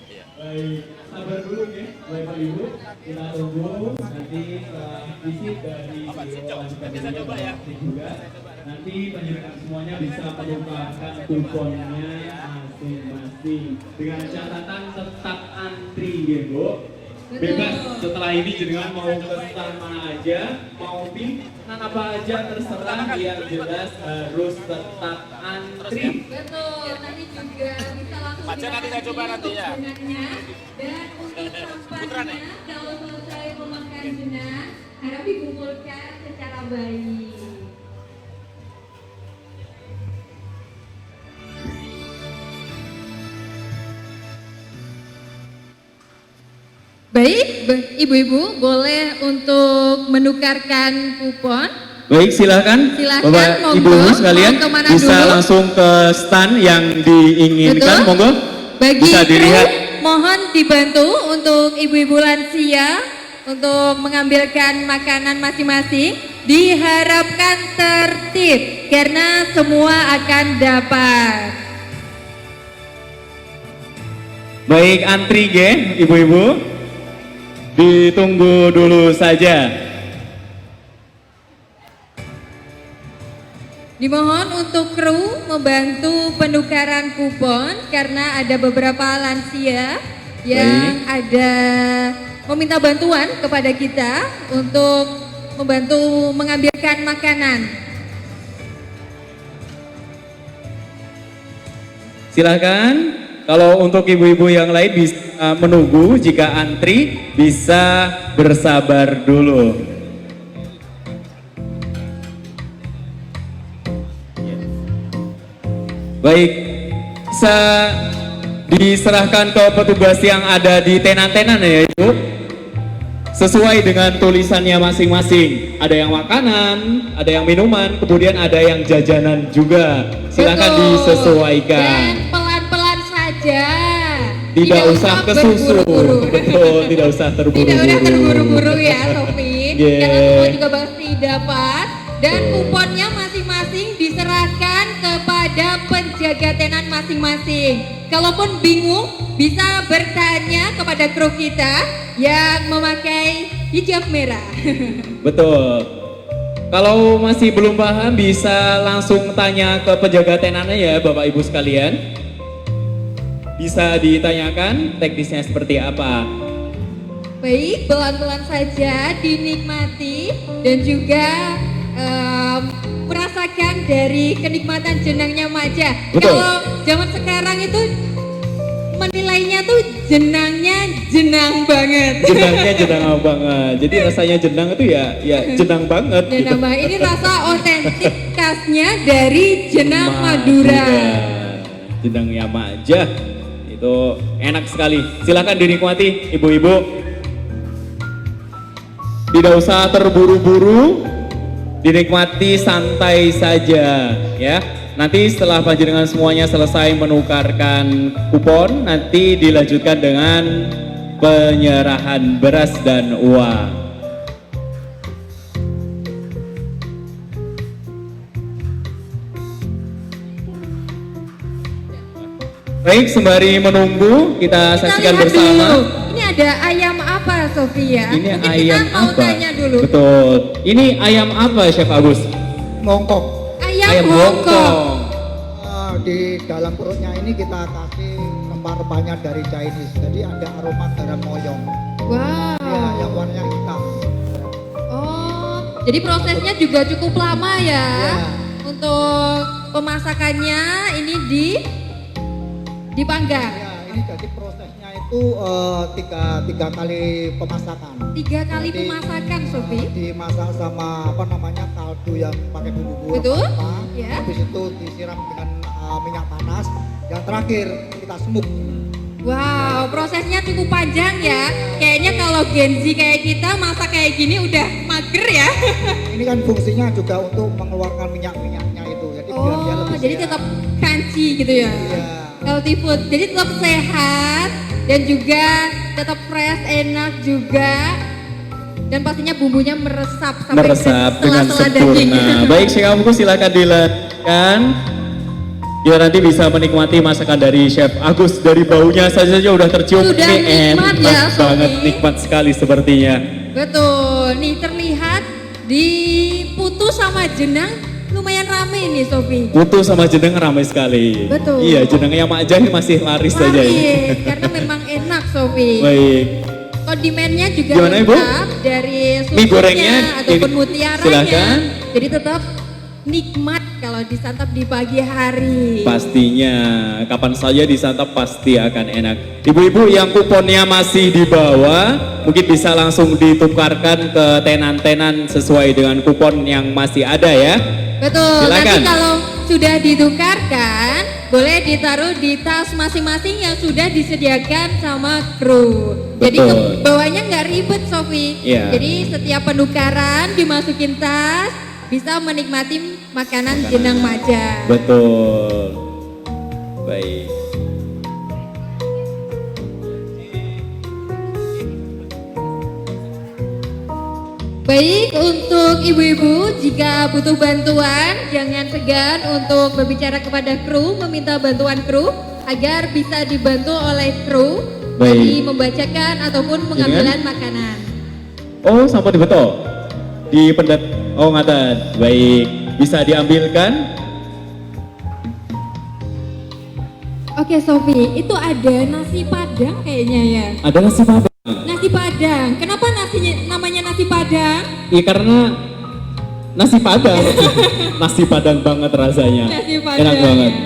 Ya. Baik, sabar dulu ya, Bapak Ibu. Kita tunggu nanti visit dari bisa coba ya. Juga. Nanti penjelasan semuanya bisa menukarkan kuponnya masing-masing dengan catatan tetap antri ya Bu. Bebas setelah ini jenengan mau ke stand mana aja, mau pimpinan apa aja terserah, biar jelas harus tetap antri. Betul, nanti juga bisa langsung Pacar nanti saya coba nanti ya. Dan untuk sampahnya, kalau selesai memakan jenang, harap dikumpulkan secara baik. Baik, ibu-ibu boleh untuk menukarkan kupon. Baik, silakan Bapak monggo. Ibu sekalian Mau kemana bisa dulu? langsung ke stand yang diinginkan. Betul. Monggo Bagi bisa dilihat. kru, mohon dibantu untuk ibu-ibu lansia untuk mengambilkan makanan masing-masing. Diharapkan tertib karena semua akan dapat. Baik, antri ge ibu-ibu. Ditunggu dulu saja. Dimohon untuk kru membantu penukaran kupon karena ada beberapa lansia yang ada meminta bantuan kepada kita untuk membantu mengambilkan makanan. Silakan. Kalau untuk ibu-ibu yang lain bisa menunggu, jika antri bisa bersabar dulu. Baik, bisa diserahkan ke petugas yang ada di tenan-tenan ya Ibu. Sesuai dengan tulisannya masing-masing. Ada yang makanan, ada yang minuman, kemudian ada yang jajanan juga. Silakan Betul. disesuaikan. Dan pelan-pelan saja. Tidak usah kesusu. berburu-buru. Betul, tidak usah terburu-buru. Tidak usah terburu-buru ya Sofin. Yeah. Karena semua juga pasti dapat. Dan kuponnya masing-masing diserahkan kepada penjaga tenan masing-masing. Kalaupun bingung, bisa bertanya kepada kru kita yang memakai hijab merah. Betul. Kalau masih belum paham bisa langsung tanya ke penjaga tenannya ya Bapak Ibu sekalian. Bisa ditanyakan teknisnya seperti apa. Baik, pelan-pelan saja dinikmati dan juga merasakan dari kenikmatan jenangnya Maja. Betul. Kalau zaman sekarang itu menilainya tuh jenangnya jenang banget. Jenangnya jenang banget. Jadi rasanya jenang itu ya jenang banget. Jenang banget. Ini rasa otentik khasnya dari jenang Madura. Jenangnya Maja. Itu enak sekali. Silakan dinikmati ibu-ibu. Tidak usah terburu-buru. Dinikmati santai saja ya. Nanti setelah panjenengan semuanya selesai menukarkan kupon, nanti dilanjutkan dengan penyerahan beras dan uang. Baik, sembari menunggu kita saksikan lihat bersama. dulu. Ini ada ayam apa Sofia? Ini Mungkin ayam kita mau apa? tanya dulu. Betul. Ini ayam apa, Chef Agus? Mongkok. Ayam Hongkong. Di dalam perutnya ini kita kasih rempah-rempahnya dari Chinese. Jadi ada aroma garam moyong. Wow. Ya, yang warnanya hitam. Oh, jadi prosesnya juga cukup lama ya. Ya. Untuk pemasakannya ini dipanggang. Ya, ini jadi prosesnya itu tiga kali pemasakan. 3 kali Jadi, pemasakan, Sofi. Dimasak sama kaldu yang pakai bumbu Betul, rempah-rempah. ya. Habis itu disiram dengan minyak panas. Yang terakhir kita smoke. Wow, prosesnya cukup panjang ya. Kayaknya kalau Gen Z kayak kita masak kayak gini udah mager ya. Ini kan fungsinya juga untuk mengeluarkan minyak-minyaknya itu. Jadi biar dia Oh, lebih jadi sehat. tetap crunchy gitu ya. Iya. Healthy food, jadi tetap sehat dan juga tetap fresh, enak juga. Dan pastinya bumbunya meresap sampai Meresap ke dengan sela-sela daging. sempurna. Baik, Chef Agus silakan dilanjutkan. Kita nanti bisa menikmati masakan dari Chef Agus. Dari baunya saja udah tercium. Sudah Ini nikmat enak ya, banget, Sofi. nikmat sekali sepertinya. Betul, nih terlihat di Putu sama Jenang lumayan rame nih Sofi. Putu sama jeneng ramai sekali. Betul. Iya, jenengnya Mak Jahil masih laris saja ini. Laris, karena memang enak Sofi. Baik. Kondimennya juga Gimana, Ibu? lengkap dari Mie gorengnya, susunya ataupun ini, mutiaranya. silakan. Jadi tetap nikmat kalau disantap di pagi hari. Pastinya, kapan saja disantap pasti akan enak. Ibu-ibu yang kuponnya masih di bawah, mungkin bisa langsung ditukarkan ke tenan-tenan sesuai dengan kupon yang masih ada ya. Betul, Silakan. nanti kalau sudah ditukarkan, boleh ditaruh di tas masing-masing yang sudah disediakan sama kru. Jadi Betul. ke bawahnya nggak ribet Sofi. Iya. Jadi setiap penukaran dimasukin tas, bisa menikmati makanan jenang maja. Betul. Baik. Baik, untuk ibu-ibu jika butuh bantuan jangan segan untuk berbicara kepada kru, meminta bantuan kru agar bisa dibantu oleh kru Baik. dari membacakan ataupun pengambilan makanan. Oh, sampah dibetok. Di pendat. Oh, ngaten. Baik. Bisa diambilkan. Oke Sofi, itu ada nasi padang kayaknya ya. Ada nasi padang. Nasi padang, kenapa nasinya namanya nasi padang? Iya karena nasi padang. Nasi padang banget rasanya. Nasi padang. Enak banget. ya.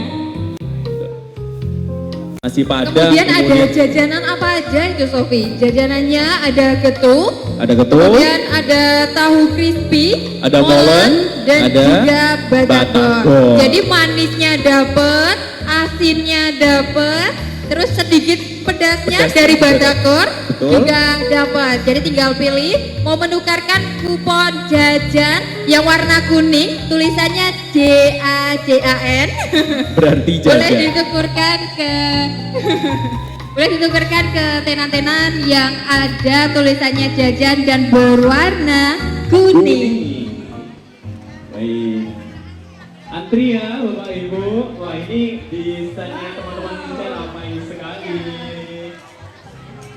Nasi padang. Kemudian ada jajanan apa aja itu Sofi? Jajanannya ada getuk, ada getuk, kemudian ada tahu crispy, Ada molen, dan ada juga batagor. batagor. Jadi manisnya dapet, asinnya dapet, terus sedikit pedasnya Pedas dari juga batagor Betul. juga dapat. Jadi tinggal pilih mau menukarkan kupon jajan yang warna kuning, tulisannya JAJAN. Berarti Boleh jajan. ditukarkan ke boleh ditukarkan ke tenan-tenan yang ada tulisannya jajan dan berwarna kuning. Baik. Antri ya Bapak Ibu. Wah ini di standnya teman-teman kita ramai sekali.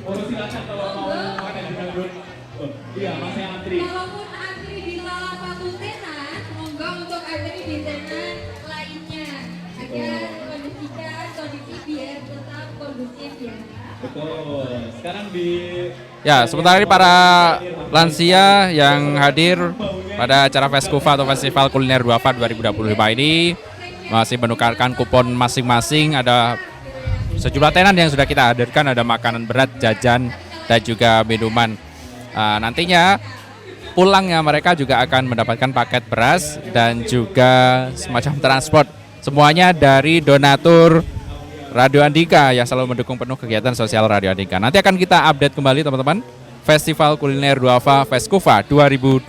Oh silakan kalau mau makan di dangdut. Oh, iya masih antri. Walaupun antri di salah satu tenan, semoga untuk antri di tenan lainnya agar kondisikan kondisi biar tetap kondusif ya. Betul. Sekarang di Ya, sementara ini para lansia yang hadir pada acara Feskufa atau Festival Kuliner Duafa 2025 ini masih menukarkan kupon masing-masing. Ada sejumlah tenan yang sudah kita hadirkan, ada makanan berat, jajan, dan juga minuman. Nantinya pulangnya mereka juga akan mendapatkan paket beras dan juga semacam transport. Semuanya dari donatur Radio Andika yang selalu mendukung penuh kegiatan sosial Radio Andika. Nanti akan kita update kembali teman-teman. Festival Kuliner Duafa Feskufa 2025.